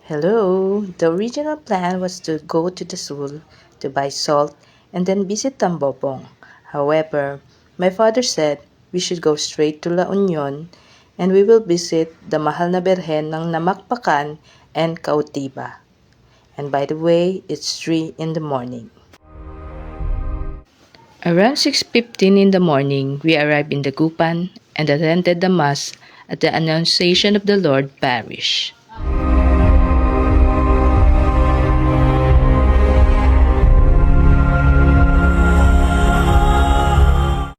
Hello! The original plan was to go to the Sul to buy salt and then visit Tambopong. However, my father said we should go straight to La Union and we will visit the Mahal na Birhen ng Namakpakan and Kautiba. And by the way, it's 3 in the morning. Around 6:15 in the morning, we arrived in Dagupan and attended the Mass at the Annunciation of the Lord Parish.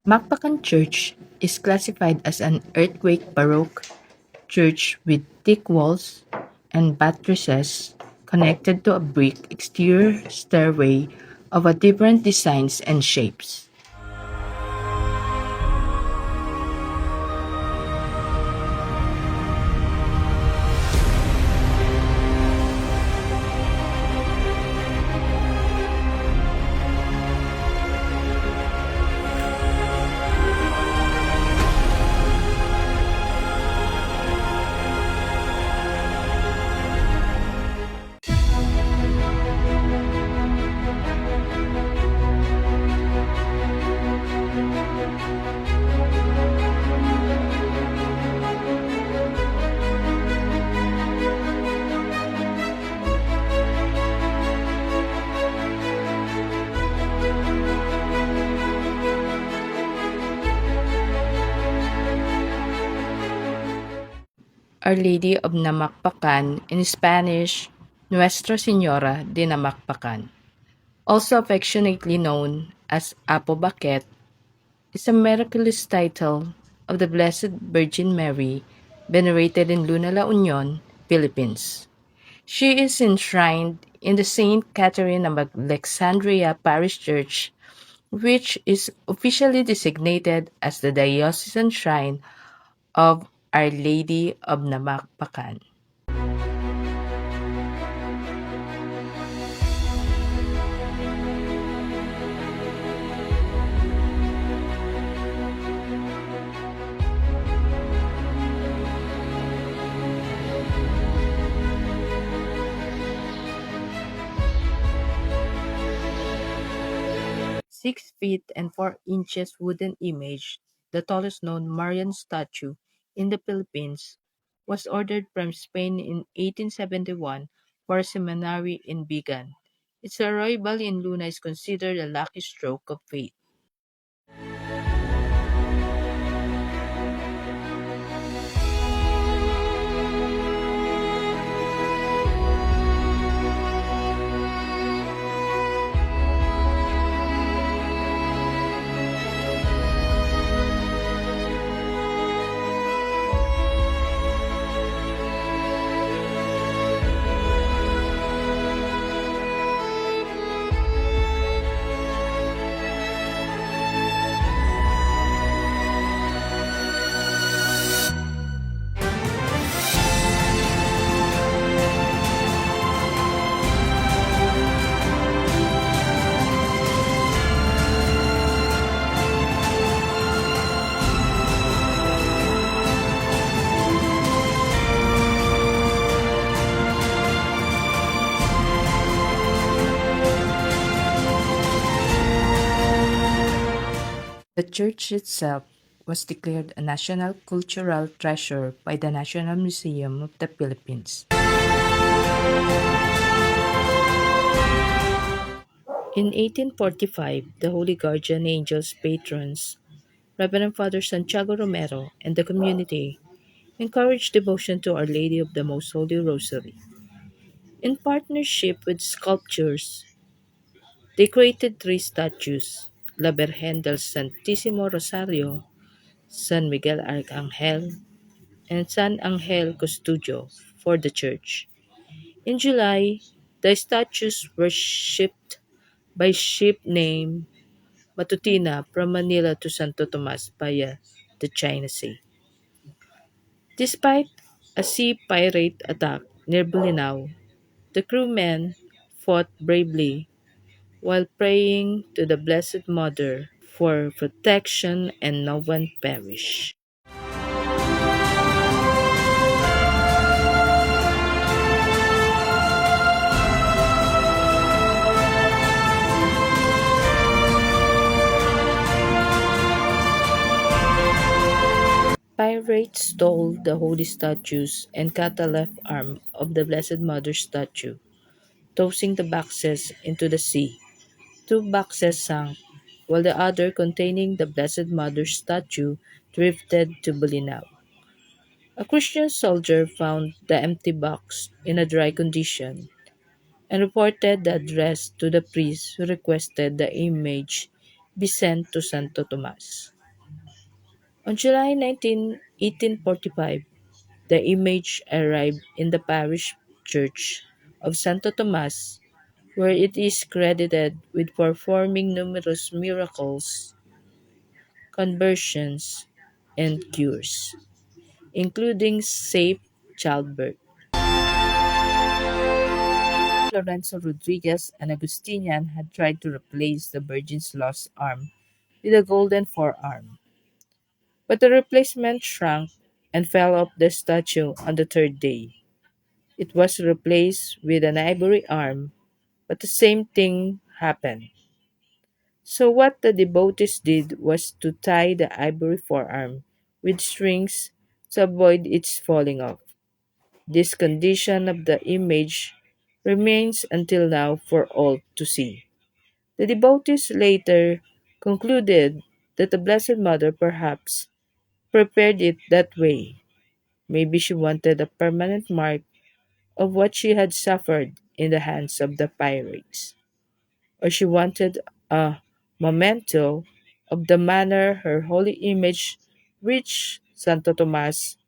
Makpakan Church is classified as an earthquake baroque church with thick walls and buttresses connected to a brick exterior stairway of a different designs and shapes. Our Lady of Namakpakan, in Spanish, Nuestra Señora de Namakpakan, also affectionately known as Apo Baquet, is a miraculous title of the Blessed Virgin Mary, venerated in Luna La Union, Philippines. She is enshrined in the Saint Catherine of Alexandria Parish Church, which is officially designated as the diocesan shrine of Our Lady of Namakpakan. "6 feet and 4 inches wooden image, the tallest known Marian statue in the Philippines, was ordered from Spain in 1871 for a seminary in Bigan. Its arrival in Luna is considered a lucky stroke of fate. The church itself was declared a National Cultural Treasure by the National Museum of the Philippines. In 1845, the Holy Guardian Angels patrons, Reverend Father Santiago Romero, and the community encouraged devotion to Our Lady of the Most Holy Rosary. In partnership with sculptors, they created 3 statues: La Virgen del Santísimo Rosario, San Miguel Arcangel, and San Angel Custodio for the church. In July, the statues were shipped by ship named Matutina from Manila to Santo Tomas via the China Sea. Despite a sea pirate attack near Bolinao, the crewmen fought bravely while praying to the Blessed Mother for protection and no one perished. stole the holy statues and cut the left arm of the Blessed Mother statue, tossing the boxes into the sea. Two boxes sank, while the other containing the Blessed Mother statue drifted to Bolinao. A Christian soldier found the empty box in a dry condition and reported the address to the priest who requested the image be sent to Santo Tomas. On July 19, 1845, the image arrived in the parish church of Santo Tomas, where it is credited with performing numerous miracles, conversions, and cures, including safe childbirth. Lorenzo Rodriguez, an Augustinian, had tried to replace the Virgin's lost arm with a golden forearm, but the replacement shrank and fell off the statue on the third day. It was replaced with an ivory arm, but the same thing happened. So, what the devotees did was to tie the ivory forearm with strings to avoid its falling off. This condition of the image remains until now for all to see. The devotees later concluded that the Blessed Mother perhaps prepared it that way. Maybe she wanted a permanent mark of what she had suffered in the hands of the pirates, or she wanted a memento of the manner her holy image reached Santo Tomas.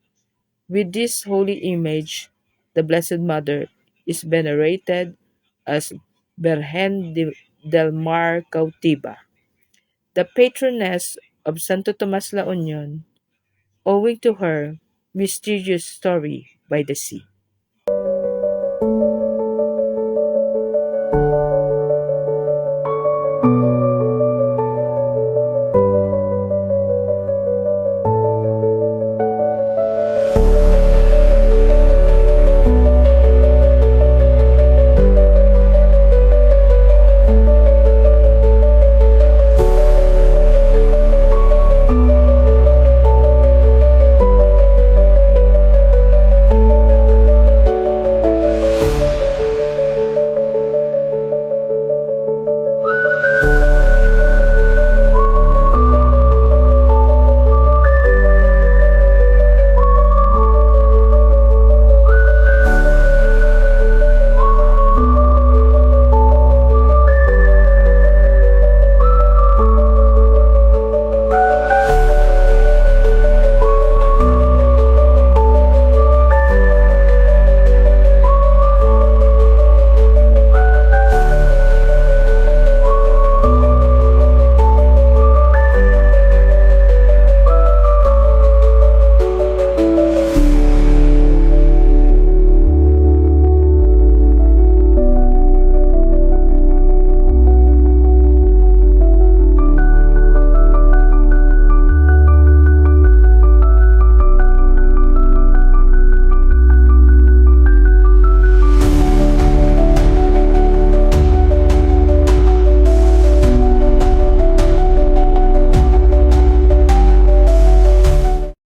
With this holy image, the Blessed Mother is venerated as del Mar Cautiva, the patroness of Santo Tomas La Union, owing to her mysterious story by the sea.